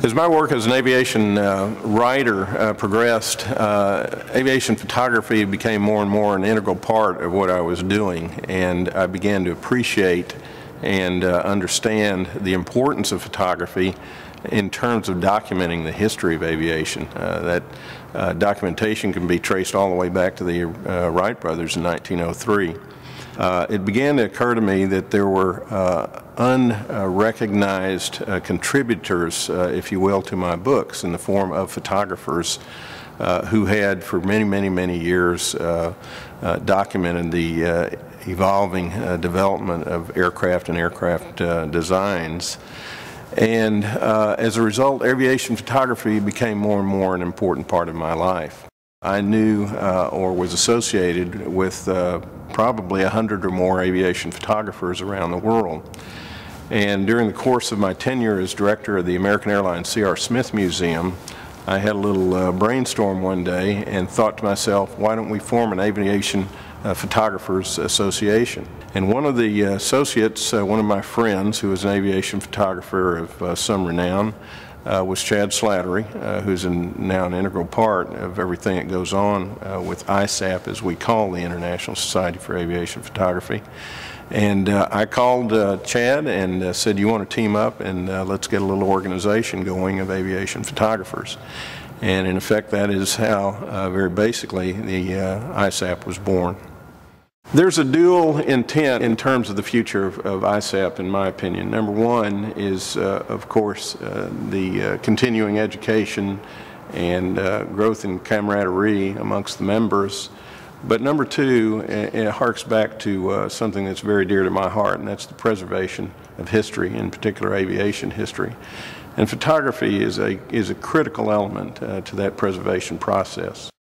As my work as an aviation writer progressed, aviation photography became more and more an integral part of what I was doing, and I began to appreciate and understand the importance of photography in terms of documenting the history of aviation. That documentation can be traced all the way back to the Wright brothers in 1903. It began to occur to me that there were unrecognized contributors, if you will, to my books in the form of photographers who had for many years documented the evolving development of aircraft and aircraft designs. And as a result, aviation photography became more and more an important part of my life. I knew or was associated with probably 100 or more aviation photographers around the world. And during the course of my tenure as director of the American Airlines C.R. Smith Museum, I had a little brainstorm one day and thought to myself, why don't we form an aviation photographers association? And one of the associates, one of my friends who was an aviation photographer of some renown, was Chad Slattery, who's now an integral part of everything that goes on with ISAP, as we call the International Society for Aviation Photography. And I called Chad and said, you want to team up and let's get a little organization going of aviation photographers. And in effect, that is how, very basically, the ISAP was born. There's a dual intent in terms of the future of ISAP, in my opinion. Number one is, of course, the continuing education and growth in camaraderie amongst the members. But number two, it harks back to something that's very dear to my heart, and that's the preservation of history, in particular aviation history. And photography is a critical element to that preservation process.